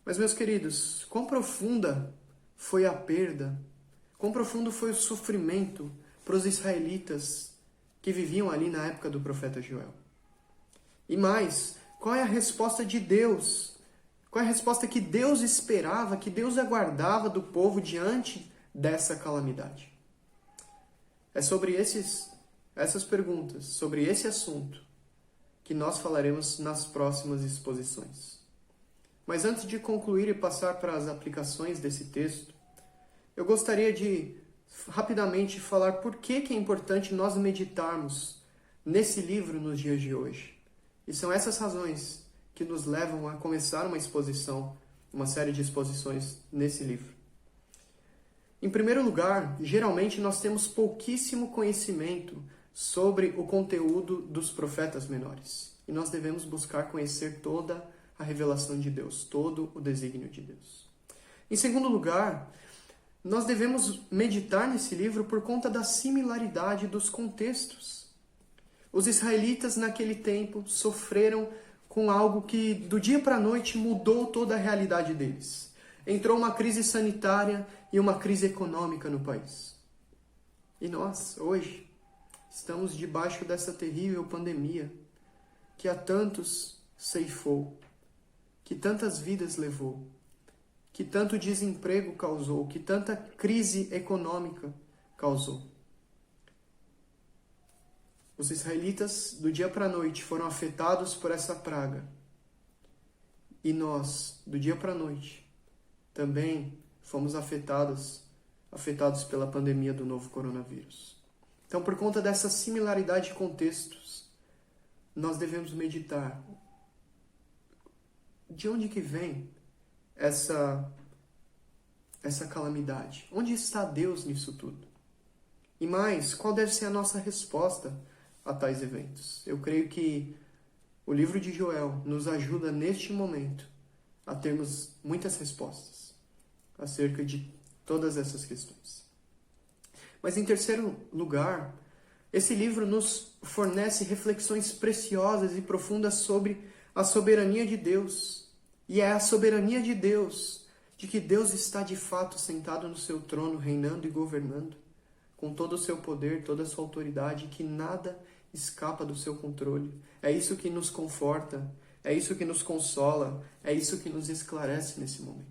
Mas, meus queridos, quão profunda foi a perda, quão profundo foi o sofrimento para os israelitas que viviam ali na época do profeta Joel. E mais, qual é a resposta de Deus? Qual é a resposta que Deus esperava, que Deus aguardava do povo diante dessa calamidade? É sobre essas perguntas, sobre esse assunto, que nós falaremos nas próximas exposições. Mas antes de concluir e passar para as aplicações desse texto, eu gostaria de rapidamente falar por que é importante nós meditarmos nesse livro nos dias de hoje. E são essas razões que nos levam a começar uma série de exposições nesse livro. Em primeiro lugar, geralmente nós temos pouquíssimo conhecimento sobre o conteúdo dos profetas menores. E nós devemos buscar conhecer toda a revelação de Deus, todo o desígnio de Deus. Em segundo lugar, nós devemos meditar nesse livro por conta da similaridade dos contextos. Os israelitas naquele tempo sofreram com algo que do dia para a noite mudou toda a realidade deles. Entrou uma crise sanitária e uma crise econômica no país. E nós, hoje, estamos debaixo dessa terrível pandemia que a tantos ceifou, que tantas vidas levou, que tanto desemprego causou, que tanta crise econômica causou. Os israelitas, do dia para a noite, foram afetados por essa praga. E nós, do dia para a noite, também fomos afetados pela pandemia do novo coronavírus. Então, por conta dessa similaridade de contextos, nós devemos meditar. De onde que vem essa calamidade? Onde está Deus nisso tudo? E mais, qual deve ser a nossa resposta a tais eventos? Eu creio que o livro de Joel nos ajuda neste momento a termos muitas respostas acerca de todas essas questões. Mas em terceiro lugar, esse livro nos fornece reflexões preciosas e profundas sobre a soberania de Deus. E é a soberania de Deus, de que Deus está de fato sentado no seu trono, reinando e governando, com todo o seu poder, toda a sua autoridade, que nada escapa do seu controle. É isso que nos conforta, é isso que nos consola, é isso que nos esclarece nesse momento.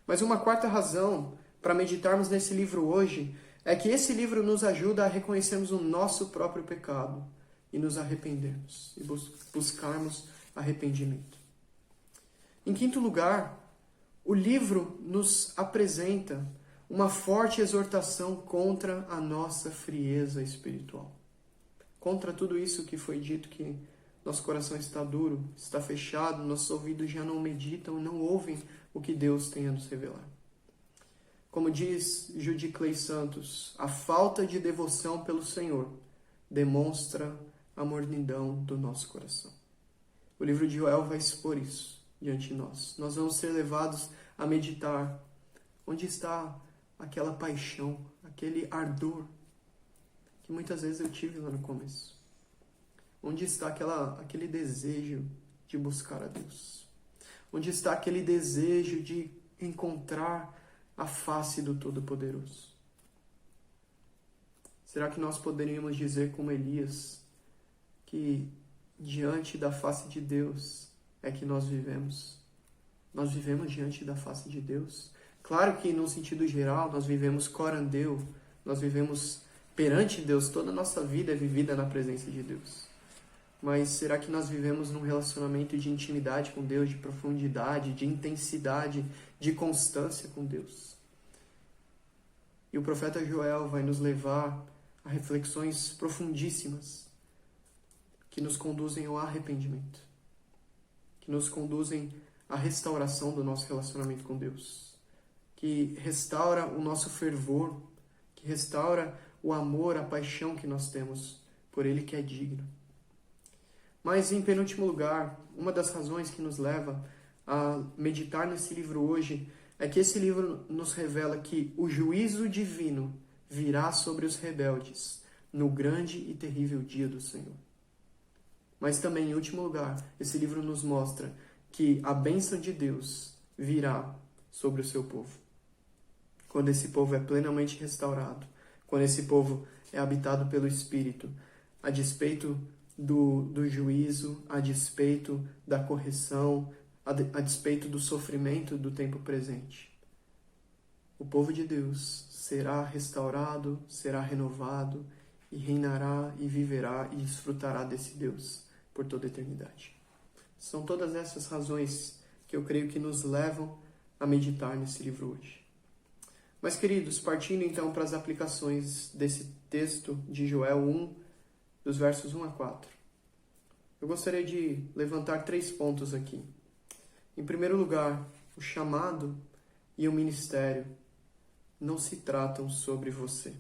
Mas uma quarta razão para meditarmos nesse livro hoje é que esse livro nos ajuda a reconhecermos o nosso próprio pecado e nos arrependermos, e buscarmos arrependimento. Em quinto lugar, o livro nos apresenta uma forte exortação contra a nossa frieza espiritual. Contra tudo isso que foi dito, que nosso coração está duro, está fechado, nossos ouvidos já não meditam, não ouvem o que Deus tem a nos revelar. Como diz Judy Clay Santos, a falta de devoção pelo Senhor demonstra a mornidão do nosso coração. O livro de Joel vai expor isso diante de nós. Nós vamos ser levados a meditar. Onde está aquela paixão, aquele ardor que muitas vezes eu tive lá no começo? Onde está aquele desejo de buscar a Deus? Onde está aquele desejo de encontrar a face do Todo-Poderoso? Será que nós poderíamos dizer como Elias que diante da face de Deus é que nós vivemos? Nós vivemos diante da face de Deus? Claro que, no sentido geral, nós vivemos corandeu, nós vivemos perante Deus, toda a nossa vida é vivida na presença de Deus. Mas será que nós vivemos num relacionamento de intimidade com Deus, de profundidade, de intensidade, de constância com Deus? E o profeta Joel vai nos levar a reflexões profundíssimas que nos conduzem ao arrependimento, que nos conduzem à restauração do nosso relacionamento com Deus, que restaura o nosso fervor, que restaura o amor, a paixão que nós temos por Ele que é digno. Mas, em penúltimo lugar, uma das razões que nos leva a meditar nesse livro hoje é que esse livro nos revela que o juízo divino virá sobre os rebeldes no grande e terrível dia do Senhor. Mas também, em último lugar, esse livro nos mostra que a bênção de Deus virá sobre o seu povo. Quando esse povo é plenamente restaurado, quando esse povo é habitado pelo Espírito, a despeito do juízo, a despeito da correção, a despeito do sofrimento do tempo presente. O povo de Deus será restaurado, será renovado e reinará e viverá e desfrutará desse Deus por toda a eternidade. São todas essas razões que eu creio que nos levam a meditar nesse livro hoje. Mas, queridos, partindo então para as aplicações desse texto de Joel 1, dos versos 1 a 4, eu gostaria de levantar 3 pontos aqui. Em primeiro lugar, o chamado e o ministério não se tratam sobre você.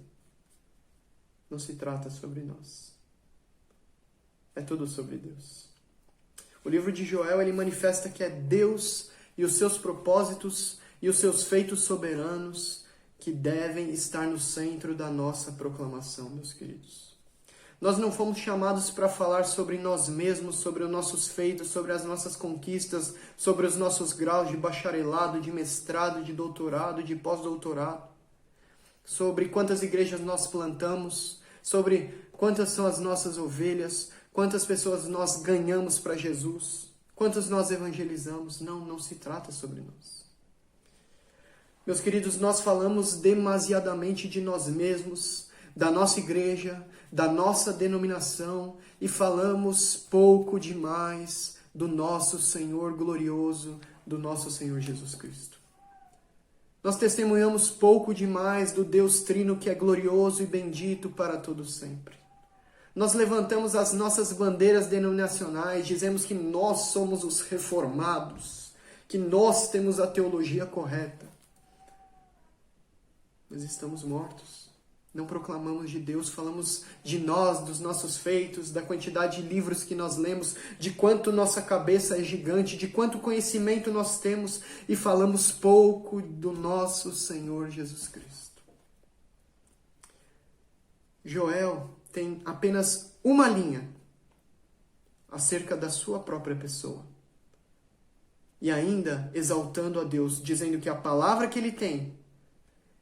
Não se trata sobre nós. É tudo sobre Deus. O livro de Joel, ele manifesta que é Deus e os seus propósitos e os seus feitos soberanos que devem estar no centro da nossa proclamação, meus queridos. Nós não fomos chamados para falar sobre nós mesmos, sobre os nossos feitos, sobre as nossas conquistas, sobre os nossos graus de bacharelado, de mestrado, de doutorado, de pós-doutorado, sobre quantas igrejas nós plantamos, sobre quantas são as nossas ovelhas, quantas pessoas nós ganhamos para Jesus, quantos nós evangelizamos. Não se trata sobre nós. Meus queridos, nós falamos demasiadamente de nós mesmos, da nossa igreja, da nossa denominação, e falamos pouco demais do nosso Senhor glorioso, do nosso Senhor Jesus Cristo. Nós testemunhamos pouco demais do Deus Trino que é glorioso e bendito para todo sempre. Nós levantamos as nossas bandeiras denominacionais, dizemos que nós somos os reformados, que nós temos a teologia correta. Mas estamos mortos. Não proclamamos de Deus, falamos de nós, dos nossos feitos, da quantidade de livros que nós lemos, de quanto nossa cabeça é gigante, de quanto conhecimento nós temos, e falamos pouco do nosso Senhor Jesus Cristo. Joel tem apenas uma linha acerca da sua própria pessoa. E ainda exaltando a Deus, dizendo que a palavra que ele tem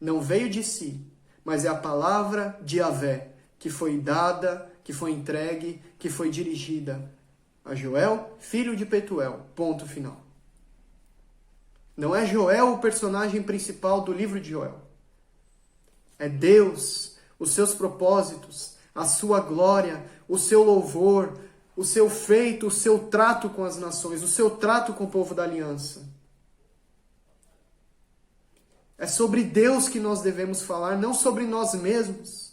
não veio de si, mas é a palavra de Yahvé, que foi dada, que foi entregue, que foi dirigida a Joel, filho de Petuel. Ponto final. Não é Joel o personagem principal do livro de Joel. É Deus, os seus propósitos, a sua glória, o seu louvor, o seu feito, o seu trato com as nações, o seu trato com o povo da aliança. É sobre Deus que nós devemos falar, não sobre nós mesmos.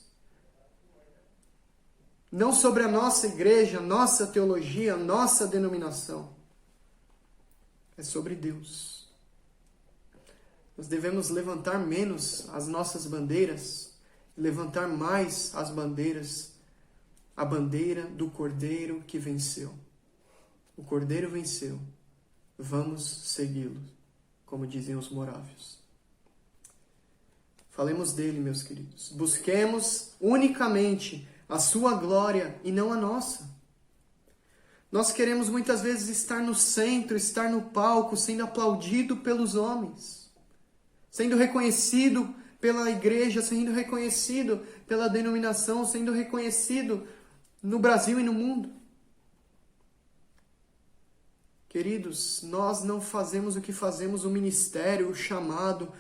Não sobre a nossa igreja, nossa teologia, nossa denominação. É sobre Deus. Nós devemos levantar menos as nossas bandeiras, levantar mais as bandeiras, a bandeira do Cordeiro que venceu. O Cordeiro venceu. Vamos segui-lo, como diziam os morávios. Falemos dele, meus queridos. Busquemos unicamente a sua glória e não a nossa. Nós queremos muitas vezes estar no centro, estar no palco, sendo aplaudido pelos homens, sendo reconhecido pela igreja, sendo reconhecido pela denominação, sendo reconhecido no Brasil e no mundo. Queridos, nós não fazemos o que fazemos, o ministério, o chamado,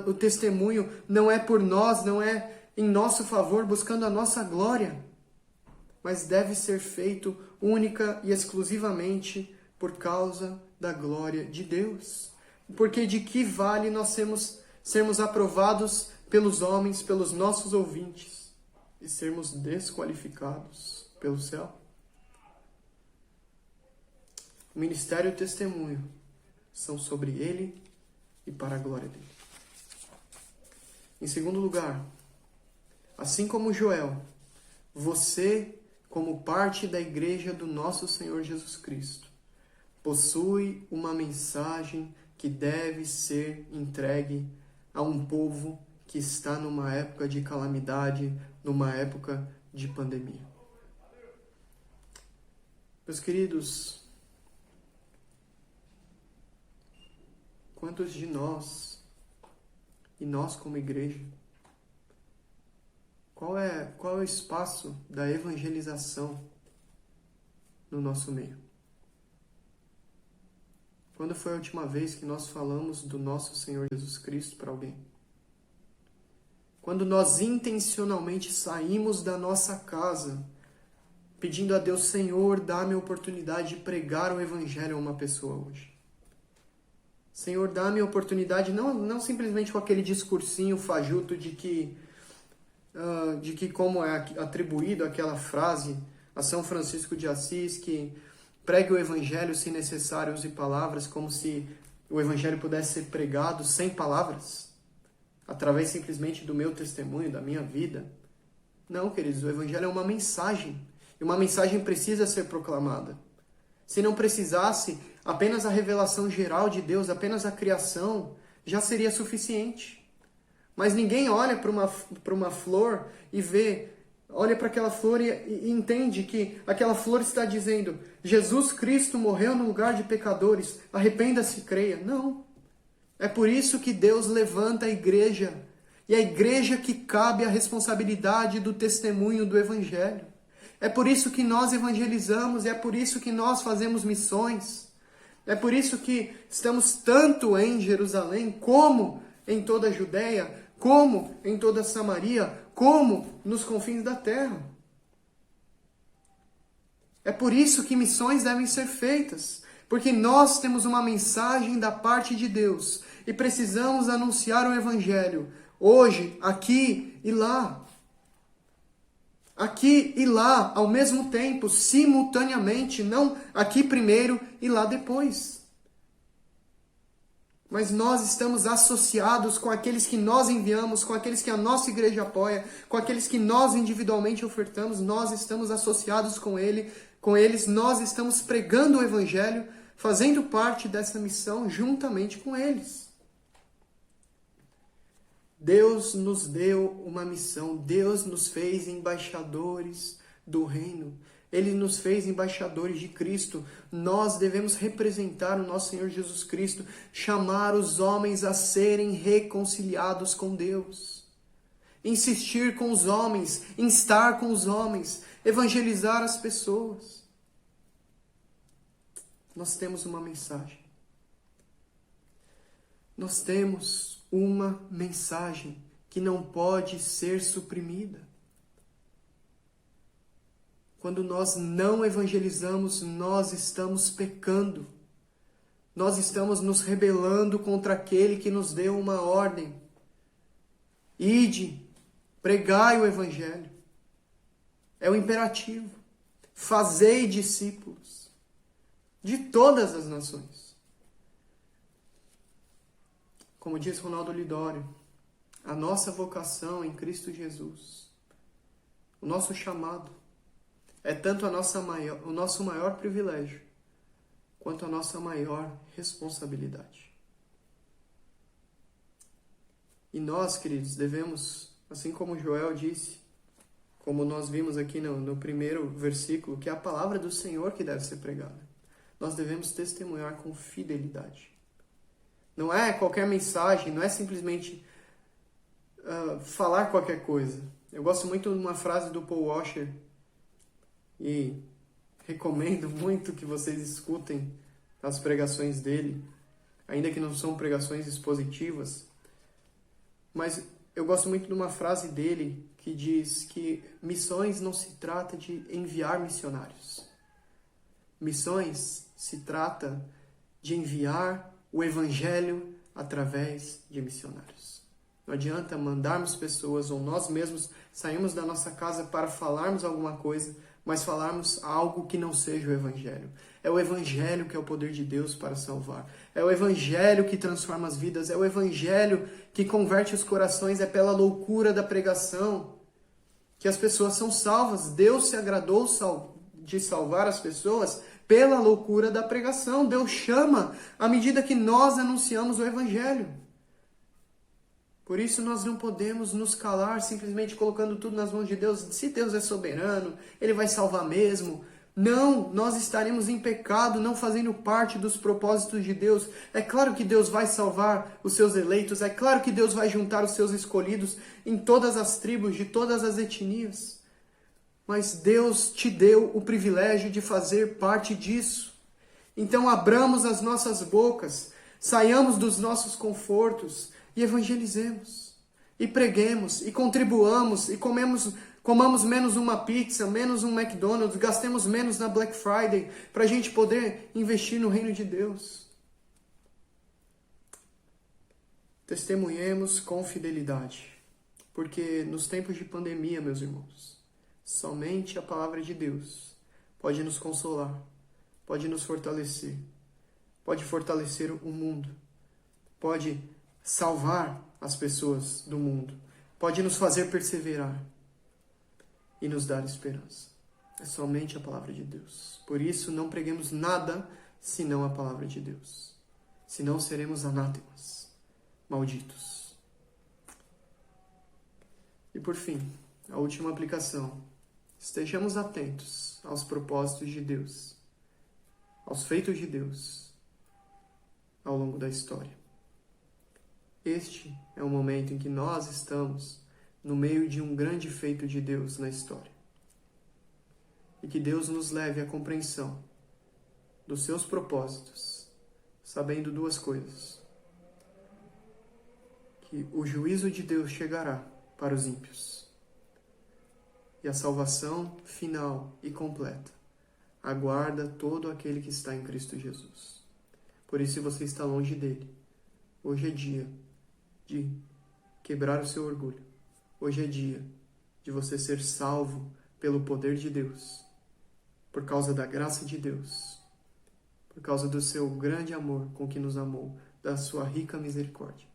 o testemunho, não é por nós, não é em nosso favor, buscando a nossa glória, mas deve ser feito única e exclusivamente por causa da glória de Deus. Porque de que vale nós sermos aprovados pelos homens, pelos nossos ouvintes, e sermos desqualificados pelo céu? O ministério e o testemunho são sobre ele e para a glória dele. Em segundo lugar, assim como Joel, você, como parte da igreja do nosso Senhor Jesus Cristo, possui uma mensagem que deve ser entregue a um povo que está numa época de calamidade, numa época de pandemia. Meus queridos, quantos de nós, e nós como igreja, qual é o espaço da evangelização no nosso meio? Quando foi a última vez que nós falamos do nosso Senhor Jesus Cristo para alguém? Quando nós intencionalmente saímos da nossa casa, pedindo a Deus, Senhor, dá-me a oportunidade de pregar o Evangelho a uma pessoa hoje. Senhor, dá-me a oportunidade, não simplesmente com aquele discursinho fajuto de que como é atribuído aquela frase a São Francisco de Assis, que pregue o Evangelho, se necessário, use palavras, como se o Evangelho pudesse ser pregado sem palavras, através simplesmente do meu testemunho, da minha vida. Não, queridos, o Evangelho é uma mensagem, e uma mensagem precisa ser proclamada. Se não precisasse, apenas a revelação geral de Deus, apenas a criação, já seria suficiente. Mas ninguém olha para uma flor e olha para aquela flor e entende que aquela flor está dizendo: Jesus Cristo morreu no lugar de pecadores, arrependa-se e creia. Não. É por isso que Deus levanta a igreja, e a igreja que cabe a responsabilidade do testemunho do Evangelho. É por isso que nós evangelizamos, é por isso que nós fazemos missões. É por isso que estamos tanto em Jerusalém, como em toda a Judéia, como em toda a Samaria, como nos confins da terra. É por isso que missões devem ser feitas, porque nós temos uma mensagem da parte de Deus e precisamos anunciar o Evangelho hoje, aqui e lá. Aqui e lá, ao mesmo tempo, simultaneamente, não aqui primeiro e lá depois. Mas nós estamos associados com aqueles que nós enviamos, com aqueles que a nossa igreja apoia, com aqueles que nós individualmente ofertamos, nós estamos associados com eles, nós estamos pregando o Evangelho, fazendo parte dessa missão juntamente com eles. Deus nos deu uma missão, Deus nos fez embaixadores do reino, Ele nos fez embaixadores de Cristo. Nós devemos representar o nosso Senhor Jesus Cristo, chamar os homens a serem reconciliados com Deus, insistir com os homens, instar com os homens, evangelizar as pessoas. Nós temos uma mensagem. Nós temos uma mensagem que não pode ser suprimida. Quando nós não evangelizamos, nós estamos pecando. Nós estamos nos rebelando contra aquele que nos deu uma ordem. Ide, pregai o Evangelho. É o imperativo. Fazei discípulos de todas as nações. Como diz Ronaldo Lidório, a nossa vocação em Cristo Jesus, o nosso chamado, é tanto o nosso maior privilégio, quanto a nossa maior responsabilidade. E nós, queridos, devemos, assim como Joel disse, como nós vimos aqui no primeiro versículo, que é a palavra do Senhor que deve ser pregada. Nós devemos testemunhar com fidelidade. Não é qualquer mensagem, não é simplesmente falar qualquer coisa. Eu gosto muito de uma frase do Paul Washer e recomendo muito que vocês escutem as pregações dele, ainda que não são pregações expositivas, mas eu gosto muito de uma frase dele que diz que missões não se trata de enviar missionários. Missões se trata de enviar o evangelho através de missionários. Não adianta mandarmos pessoas ou nós mesmos sairmos da nossa casa para falarmos alguma coisa, mas falarmos algo que não seja o evangelho. É o evangelho que é o poder de Deus para salvar. É o evangelho que transforma as vidas. É o evangelho que converte os corações. É pela loucura da pregação que as pessoas são salvas. Deus se agradou de salvar as pessoas pela loucura da pregação. Deus chama à medida que nós anunciamos o evangelho. Por isso nós não podemos nos calar simplesmente colocando tudo nas mãos de Deus. Se Deus é soberano, Ele vai salvar mesmo. Não, nós estaremos em pecado, não fazendo parte dos propósitos de Deus. É claro que Deus vai salvar os seus eleitos, é claro que Deus vai juntar os seus escolhidos em todas as tribos, de todas as etnias. Mas Deus te deu o privilégio de fazer parte disso. Então abramos as nossas bocas, saiamos dos nossos confortos e evangelizemos, e preguemos, e contribuamos, e comamos menos uma pizza, menos um McDonald's, gastemos menos na Black Friday, para a gente poder investir no reino de Deus. Testemunhemos com fidelidade, porque nos tempos de pandemia, meus irmãos, somente a palavra de Deus pode nos consolar, pode nos fortalecer, pode fortalecer o mundo, pode salvar as pessoas do mundo, pode nos fazer perseverar e nos dar esperança. É somente a palavra de Deus. Por isso, não preguemos nada senão a palavra de Deus. Senão seremos anátemas, malditos. E por fim, a última aplicação. Estejamos atentos aos propósitos de Deus, aos feitos de Deus ao longo da história. Este é o momento em que nós estamos no meio de um grande feito de Deus na história. E que Deus nos leve à compreensão dos seus propósitos, sabendo duas coisas. Que o juízo de Deus chegará para os ímpios. E a salvação final e completa aguarda todo aquele que está em Cristo Jesus. Por isso, se você está longe dele, hoje é dia de quebrar o seu orgulho. Hoje é dia de você ser salvo pelo poder de Deus, por causa da graça de Deus, por causa do seu grande amor com que nos amou, da sua rica misericórdia.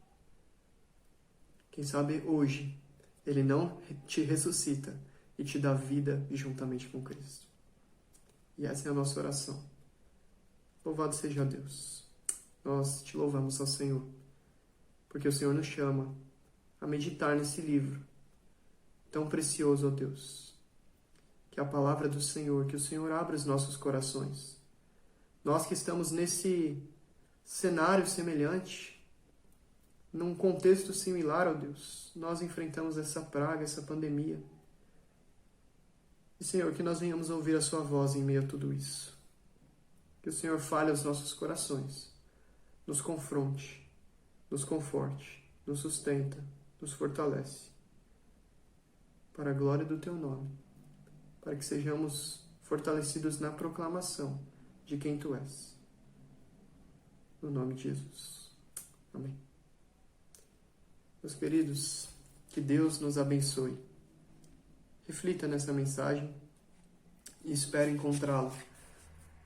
Quem sabe hoje Ele não te ressuscita e te dá vida juntamente com Cristo. E essa é a nossa oração. Louvado seja Deus. Nós te louvamos, ó Senhor, porque o Senhor nos chama a meditar nesse livro tão precioso, ó Deus. Que a palavra do Senhor, que o Senhor abra os nossos corações. Nós que estamos nesse cenário semelhante, num contexto similar, ó Deus, nós enfrentamos essa praga, essa pandemia. E, Senhor, que nós venhamos ouvir a sua voz em meio a tudo isso. Que o Senhor fale aos nossos corações, nos confronte, nos conforte, nos sustenta, nos fortalece. Para a glória do Teu nome, para que sejamos fortalecidos na proclamação de quem Tu és. No nome de Jesus. Amém. Meus queridos, que Deus nos abençoe. Reflita nessa mensagem e espero encontrá-lo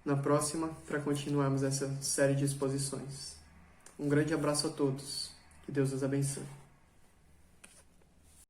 na próxima para continuarmos essa série de exposições. Um grande abraço a todos. Que Deus os abençoe.